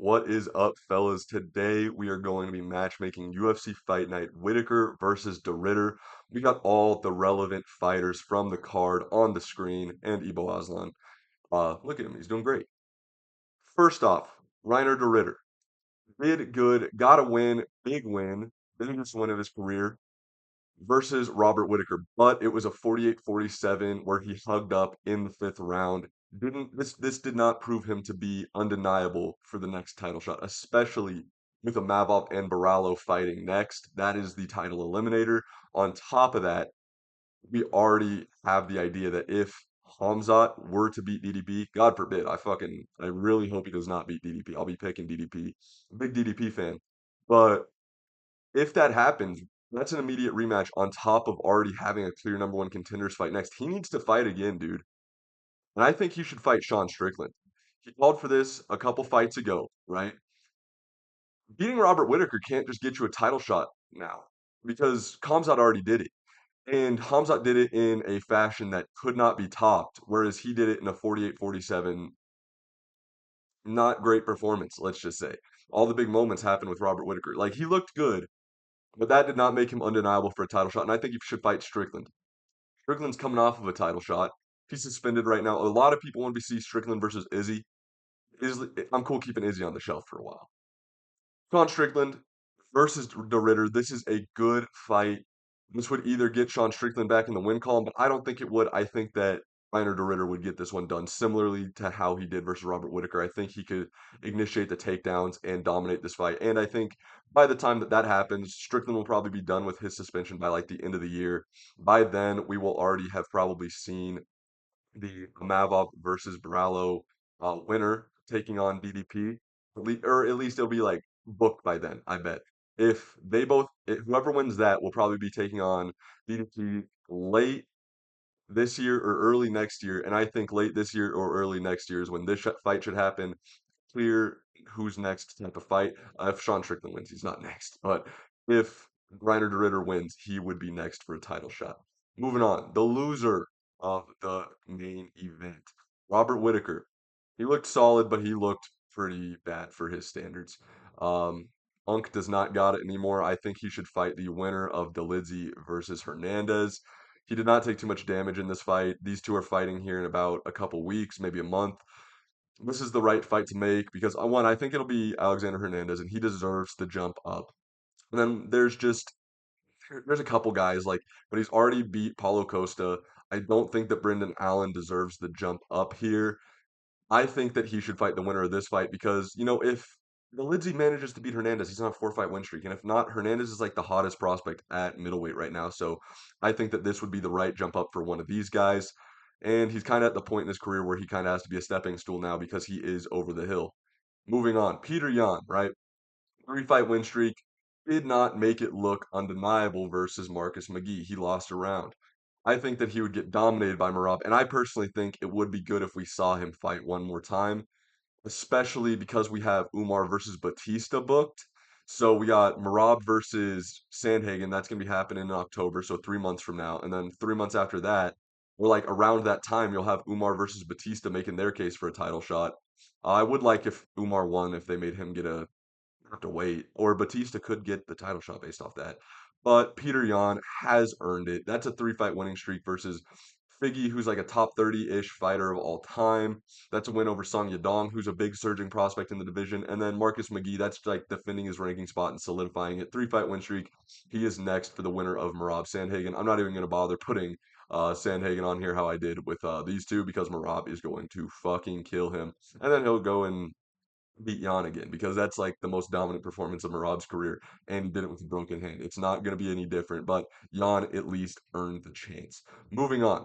What is up, fellas? Today we are going to be matchmaking UFC Fight Night Whittaker versus De Ridder. We got all the relevant fighters from the card on the screen and Ibo Aslan. Look at him, he's doing great. First off, Reiner De Ridder did good, got a win, big win, biggest win of his career versus Robert Whittaker, but it was a 48-47 where he hugged up in the fifth round. Didn't this did not prove him to be undeniable for the next title shot, especially with Amavov and Barallo fighting next. That is the title eliminator. On top of that, we already have the idea that if Hamzat were to beat DDP, God forbid, I really hope he does not beat DDP. I'll be picking DDP. Big DDP fan. But if that happens, that's an immediate rematch on top of already having a clear number one contenders fight next. He needs to fight again, dude. And I think he should fight Sean Strickland. He called for this a couple fights ago, right? Beating Robert Whittaker can't just get you a title shot now because Khamzat already did it. And Hamzat did it in a fashion that could not be topped, whereas he did it in a 48-47, not great performance, let's just say. All the big moments happened with Robert Whittaker. Like, he looked good, but that did not make him undeniable for a title shot, and I think he should fight Strickland. Strickland's coming off of a title shot. He's suspended right now. A lot of people want to see Strickland versus Izzy. I'm cool keeping Izzy on the shelf for a while. Sean Strickland versus De Ridder. This is a good fight. This would either get Sean Strickland back in the win column, but I don't think it would. I think that Reiner De Ridder would get this one done similarly to how he did versus Robert Whittaker. I think he could initiate the takedowns and dominate this fight. And I think by the time that that happens, Strickland will probably be done with his suspension by like the end of the year. By then, we will already have probably seen the Mavov versus Barallo winner taking on DDP, or at least it'll be like booked by then, I bet. If whoever wins that will probably be taking on DDP late this year or early next year, and I think late this year or early next year is when this fight should happen. Clear who's next type of fight. If Sean Strickland wins, he's not next, but if Reiner De Ridder wins, he would be next for a title shot. Moving on, the loser of the main event, Robert Whittaker. He looked solid, but he looked pretty bad for his standards. Um, Unk does not got it anymore. I think he should fight the winner of Dolidze versus Hernandez. He did not take too much damage in this fight. These two are fighting here in about a couple weeks, maybe a month. This is the right fight to make because one, I think it'll be Alexander Hernandez, and he deserves the jump up. And then there's a couple guys like, but he's already beat Paulo Costa. I don't think that Brendan Allen deserves the jump up here. I think that he should fight the winner of this fight because, if the Lidzi manages to beat Hernandez, he's on a four-fight win streak. And if not, Hernandez is like the hottest prospect at middleweight right now. So I think that this would be the right jump up for one of these guys. And he's kind of at the point in his career where he kind of has to be a stepping stool now because he is over the hill. Moving on, Peter Yan, right? Three-fight win streak. Did not make it look undeniable versus Marcus McGee. He lost a round. I think that he would get dominated by Marab, and I personally think it would be good if we saw him fight one more time, especially because we have Umar versus Batista booked. So we got Marab versus Sandhagen. That's going to be happening in October, so 3 months from now. And then 3 months after that, or like around that time, you'll have Umar versus Batista making their case for a title shot. I would like if Umar won, if they made him get a have to wait, or Batista could get the title shot based off that. But Peter Yan has earned it. That's a three-fight winning streak versus Figgy, who's like a top 30-ish fighter of all time. That's a win over Song Yadong, who's a big surging prospect in the division. And then Marcus McGee, that's like defending his ranking spot and solidifying it. Three-fight win streak. He is next for the winner of Marab Sandhagen. I'm not even going to bother putting Sandhagen on here how I did with these two because Marab is going to fucking kill him. And then he'll go and beat Jan again because that's like the most dominant performance of Marab's career, and he did it with a broken hand. It's not going to be any different, but Jan at least earned the chance. Moving on,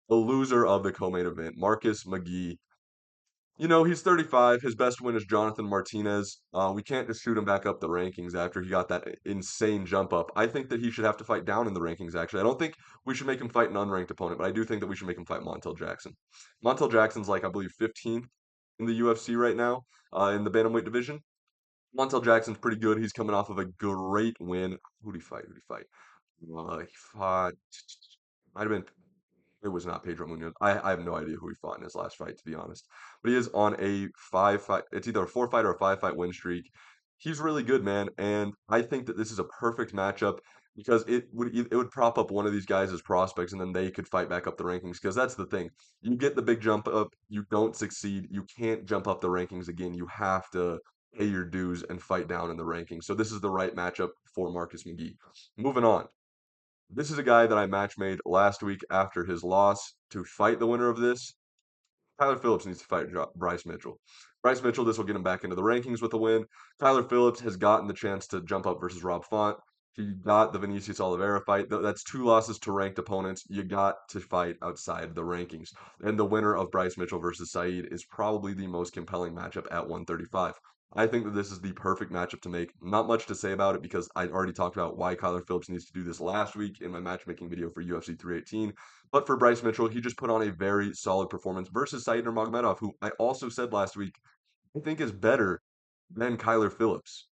the loser of the co-main event, Marcus McGee. He's 35. His best win is Jonathan Martinez. We can't just shoot him back up the rankings after he got that insane jump up. I think that he should have to fight down in the rankings, actually. I don't think we should make him fight an unranked opponent, but I do think that we should make him fight Montel Jackson. Montel Jackson's like, I believe, 15th in the UFC right now in the bantamweight division. Montel Jackson's pretty good. He's coming off of a great win. Who did he fight? He fought. Might have been. It was not Pedro Munoz. I have no idea who he fought in his last fight, to be honest. But he is on a five fight. It's either a four fight or a five fight win streak. He's really good, man, and I think that this is a perfect matchup because it would prop up one of these guys as prospects, and then they could fight back up the rankings. Because that's the thing, you get the big jump up, you don't succeed, you can't jump up the rankings again. You have to pay your dues and fight down in the rankings. So this is the right matchup for Marcus McGee. Moving on. This is a guy that I match made last week after his loss to fight the winner of this. Tyler Phillips needs to fight Bryce Mitchell. Bryce Mitchell, this will get him back into the rankings with a win. Tyler Phillips has gotten the chance to jump up versus Rob Font. He got the Vinicius Oliveira fight. That's two losses to ranked opponents. You got to fight outside the rankings. And the winner of Bryce Mitchell versus Saeed is probably the most compelling matchup at 135. I think that this is the perfect matchup to make. Not much to say about it because I already talked about why Kyler Phillips needs to do this last week in my matchmaking video for UFC 318. But for Bryce Mitchell, he just put on a very solid performance versus Said Nurmagomedov, who I also said last week I think is better than Kyler Phillips.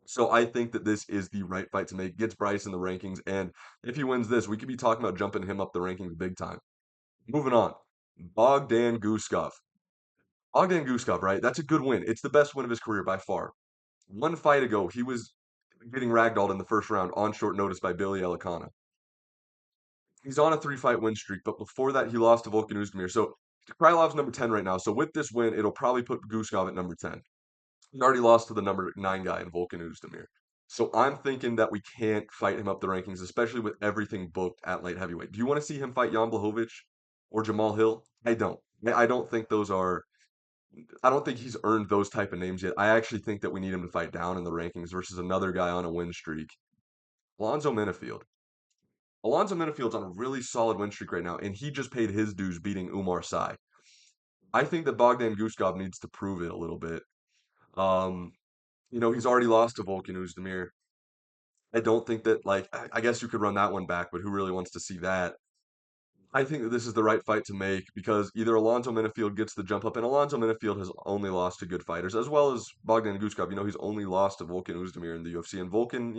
So I think that this is the right fight to make. Gets Bryce in the rankings, and if he wins this, we could be talking about jumping him up the rankings big time. Moving on, Bogdan Guskov. Bogdan Guskov, right? That's a good win. It's the best win of his career by far. One fight ago, he was getting ragdolled in the first round on short notice by Billy Elikana. He's on a three-fight win streak, but before that, he lost to Volkan Oezdemir. So Krylov's number 10 right now. So with this win, it'll probably put Guskov at number 10. He already lost to the number 9 guy in Volkan Oezdemir. So I'm thinking that we can't fight him up the rankings, especially with everything booked at light heavyweight. Do you want to see him fight Jan Blachowicz or Jamal Hill? I don't. I don't think those are. I don't think he's earned those type of names yet. I actually think that we need him to fight down in the rankings versus another guy on a win streak. Alonzo Menifield. Alonzo Menifield's on a really solid win streak right now, and he just paid his dues beating Umar Sy. I think that Bogdan Guskov needs to prove it a little bit. Um, he's already lost to Volkan Oezdemir. I don't think that, like, I guess you could run that one back, but who really wants to see that? I think that this is the right fight to make because either Alonzo Menifield gets the jump up, and Alonzo Menifield has only lost to good fighters, as well as Bogdan Guskov. He's only lost to Volkan Oezdemir in the UFC, and Volkan,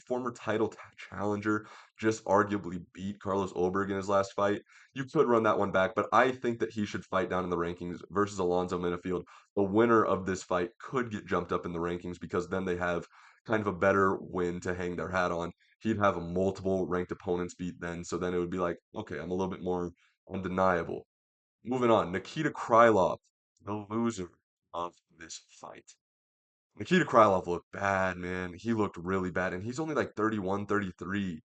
former title challenger, just arguably beat Carlos Ulberg in his last fight. You could run that one back, but I think that he should fight down in the rankings versus Alonzo Menifield. The winner of this fight could get jumped up in the rankings because then they have kind of a better win to hang their hat on. He'd have multiple ranked opponents beat then, so then it would be like, okay, I'm a little bit more undeniable. Moving on, Nikita Krylov, the loser of this fight. Nikita Krylov looked bad, man. He looked really bad, and he's only like 31, 33.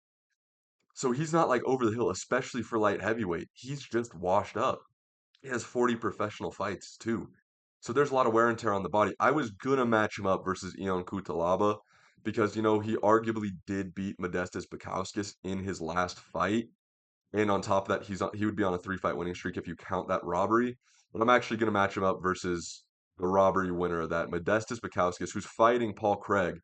So he's not like over the hill, especially for light heavyweight. He's just washed up. He has 40 professional fights too. So there's a lot of wear and tear on the body. I was gonna match him up versus Ion Cutelaba because he arguably did beat Modestas Bukauskas in his last fight. And on top of that, he would be on a three-fight winning streak if you count that robbery. But I'm actually gonna match him up versus the robbery winner of that, Modestas Bukauskas, who's fighting Paul Craig.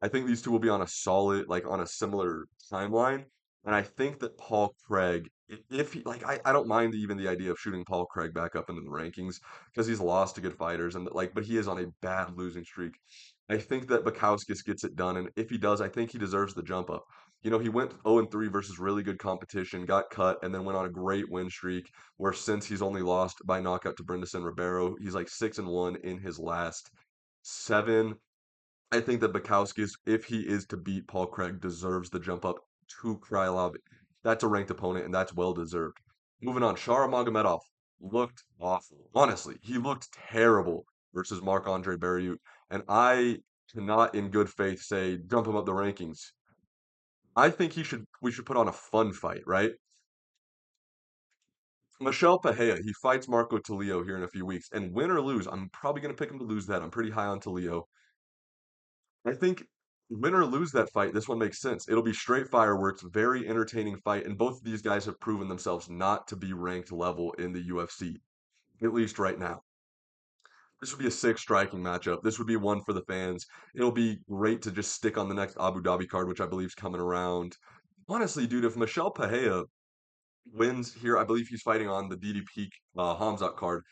I think these two will be on a solid, like on a similar timeline. And I think that Paul Craig, if he like, I don't mind even the idea of shooting Paul Craig back up into the rankings because he's lost to good fighters and like, but he is on a bad losing streak. I think that Bukowskis gets it done, and if he does, I think he deserves the jump up. He went 0-3 versus really good competition, got cut, and then went on a great win streak. Where since he's only lost by knockout to Brendan Ribeiro, he's like 6-1 in his last seven. I think that Bukowskis, if he is to beat Paul Craig, deserves the jump up to Krylov. That's a ranked opponent, and that's well deserved. Moving on, Shara Magomedov looked awful. Honestly, he looked terrible versus Marc-Andre Barriou, and I cannot, in good faith, say jump him up the rankings. I think we should put on a fun fight, right? Michel Pereira, he fights Marco Tulio here in a few weeks, and win or lose, I'm probably going to pick him to lose that. I'm pretty high on Tulio. I think win or lose that fight, this one makes sense. It'll be straight fireworks, very entertaining fight, and both of these guys have proven themselves not to be ranked level in the UFC, at least right now. This would be a sick striking matchup. This would be one for the fans. It'll be great to just stick on the next Abu Dhabi card, which I believe is coming around. Honestly, dude, if Michel Pereira wins here, I believe he's fighting on the DDP Hamzat card.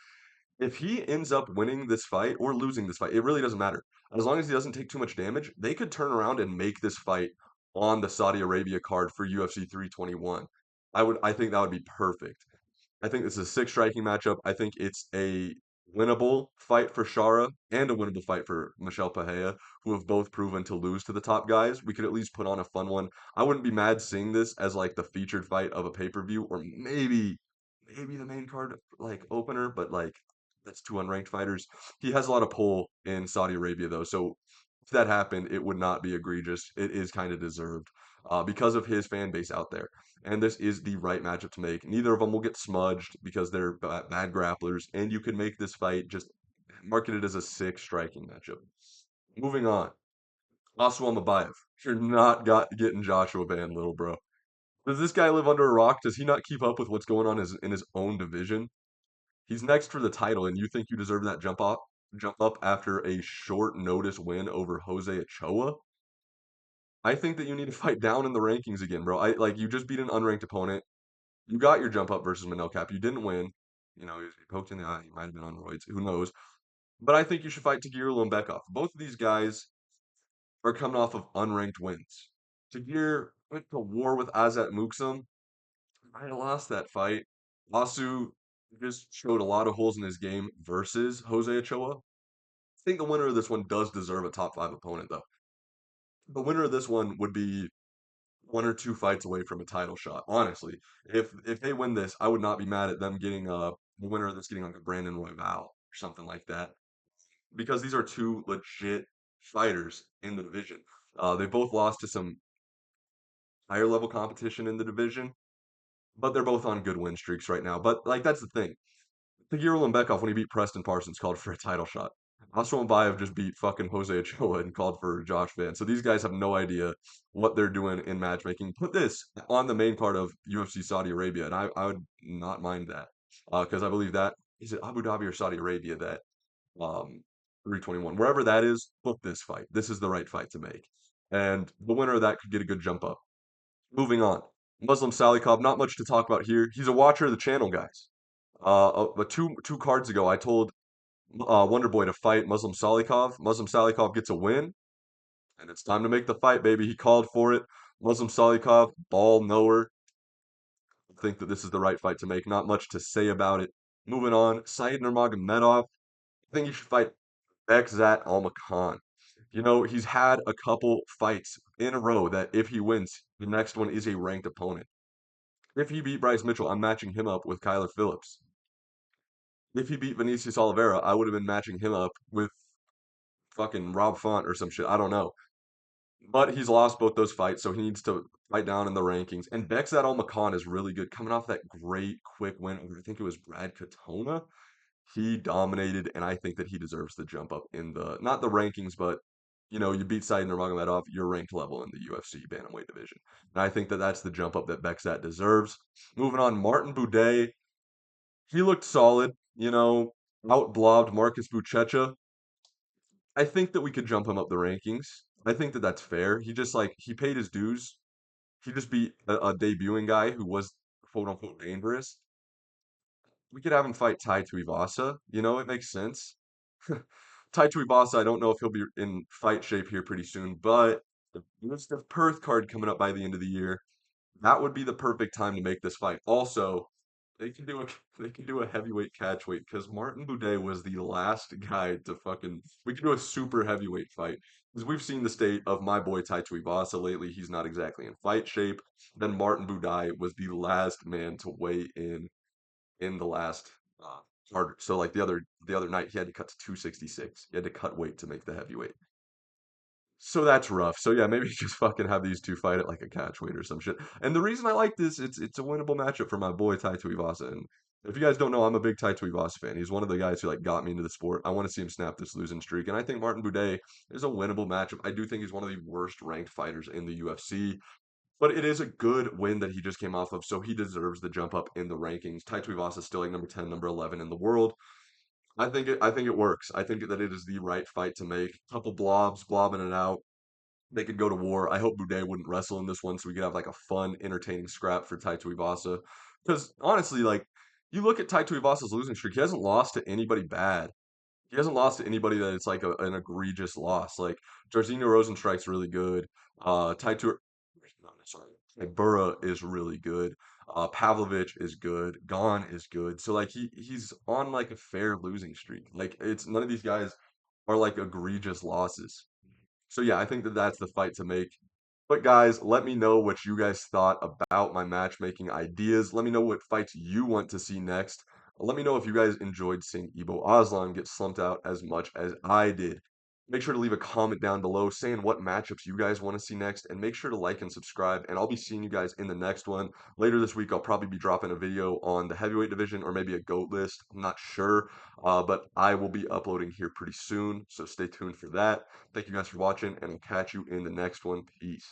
If he ends up winning this fight or losing this fight, it really doesn't matter. As long as he doesn't take too much damage, they could turn around and make this fight on the Saudi Arabia card for UFC 321. I think that would be perfect. I think this is a sick striking matchup. I think it's a winnable fight for Shara and a winnable fight for Michelle Pahea, who have both proven to lose to the top guys. We could at least put on a fun one. I wouldn't be mad seeing this as like the featured fight of a pay-per-view, or maybe the main card like opener, but like that's two unranked fighters. He has a lot of pull in Saudi Arabia though, so if that happened, it would not be egregious. It is kind of deserved because of his fan base out there. And this is the right matchup to make. Neither of them will get smudged because they're bad grapplers, and you can make this fight just market it as a sick striking matchup. Moving on, Oswald Mabayev. You're not getting Joshua Van Little, bro. Does this guy live under a rock? Does he not keep up with what's going on in his own division? He's next for the title, and you think you deserve that jump up after a short notice win over Jose Ochoa? I think that you need to fight down in the rankings again, bro. I like you just beat an unranked opponent. You got your jump up versus Manel Cap. You didn't win. You know, he was poked in the eye. He might have been on roids. Who knows? But I think you should fight Tagir and Bekov. Both of these guys are coming off of unranked wins. Tagir went to war with Azat Muksum. I lost that fight. Asu just showed a lot of holes in his game versus Jose Ochoa. I think the winner of this one does deserve a top five opponent, though. The winner of this one would be one or two fights away from a title shot. Honestly, if they win this, I would not be mad at them getting the winner of this getting like a Brandon Royval or something like that because these are two legit fighters in the division. They both lost to some higher level competition in the division, but they're both on good win streaks right now. But like that's the thing. Tagir Bekov, when he beat Preston Parsons, called for a title shot. Aswan Bayev just beat fucking Jose Ochoa and called for Josh Van. So these guys have no idea what they're doing in matchmaking. Put this on the main card of UFC Saudi Arabia, and I would not mind that because I believe that is it Abu Dhabi or Saudi Arabia that 321 wherever that is. Book this fight. This is the right fight to make, and the winner of that could get a good jump up. Moving on, Muslim Salikov. Not much to talk about here. He's a watcher of the channel, guys. But two cards ago, I told Wonder Boy to fight Muslim Salikov. Muslim Salikov gets a win, and it's time to make the fight, baby. He called for it. Muslim Salikov, ball knower. I think that this is the right fight to make. Not much to say about it. Moving on, Said Nurmagomedov. I think he should fight Bekzat Almakhan. You know, he's had a couple fights in a row that if he wins, the next one is a ranked opponent. If he beat Bryce Mitchell, I'm matching him up with Kyler Phillips. If he beat Vinicius Oliveira, I would have been matching him up with fucking Rob Font or some shit. I don't know. But he's lost both those fights, so he needs to fight down in the rankings. And Bekzat Al is really good, coming off that great quick win over, I think it was Brad Katona. He dominated, and I think that he deserves the jump up in the not the rankings, but you know, you beat Said Nurmagomedov, you're ranked level in the UFC bantamweight division. And I think that that's the jump up that Bekzat deserves. Moving on, Martin Buday, he looked solid, you know, outblobbed Marcus Buchecha. I think that we could jump him up the rankings. I think that that's fair. He just like he paid his dues. He just beat a debuting guy who was quote unquote dangerous. We could have him fight Tai Tuivasa. You know, it makes sense. Tai Tuivasa, I don't know if he'll be in fight shape here pretty soon, but there's the Perth card coming up by the end of the year. That would be the perfect time to make this fight. Also, they can do a they can do a heavyweight catch weight because Martin Buday was the last guy to fucking. We can do a super heavyweight fight because we've seen the state of my boy Tai Tuivasa lately. He's not exactly in fight shape. Then Martin Buday was the last man to weigh in the last card. So like the other night, he had to cut to 266. He had to cut weight to make the heavyweight. So that's rough. So yeah, maybe just fucking have these two fight at like a catch weight or some shit. And the reason I like this, it's a winnable matchup for my boy Tai Tuivasa. And if you guys don't know, I'm a big Tai Tuivasa fan. He's one of the guys who like got me into the sport. I want to see him snap this losing streak. And I think Martin Buday is a winnable matchup. I do think he's one of the worst ranked fighters in the UFC. But it is a good win that he just came off of, so he deserves the jump up in the rankings. Tai Tuivasa is still like number 10, number 11 in the world. I think it works. I think that it is the right fight to make. Couple blobs, blobbing it out. They could go to war. I hope Boudet wouldn't wrestle in this one so we could have like a fun, entertaining scrap for Tai Tuivasa. Because honestly, like you look at Tai Tuivasa's losing streak, he hasn't lost to anybody bad. He hasn't lost to anybody that it's like an egregious loss. Like Jairzinho Rosenstrike's really good. Tai Tu, no, sorry, like Burra is really good. Pavlovich is good. Gane is good. So like he's on like a fair losing streak. Like it's none of these guys are like egregious losses. So yeah, I think that that's the fight to make. But guys, let me know what you guys thought about my matchmaking ideas. Let me know what fights you want to see next. Let me know if you guys enjoyed seeing Ibo Aslan get slumped out as much as I did. Make sure to leave a comment down below saying what matchups you guys want to see next, and make sure to like and subscribe. And I'll be seeing you guys in the next one. Later this week, I'll probably be dropping a video on the heavyweight division or maybe a GOAT list. I'm not sure, but I will be uploading here pretty soon, so stay tuned for that. Thank you guys for watching, and I'll catch you in the next one. Peace.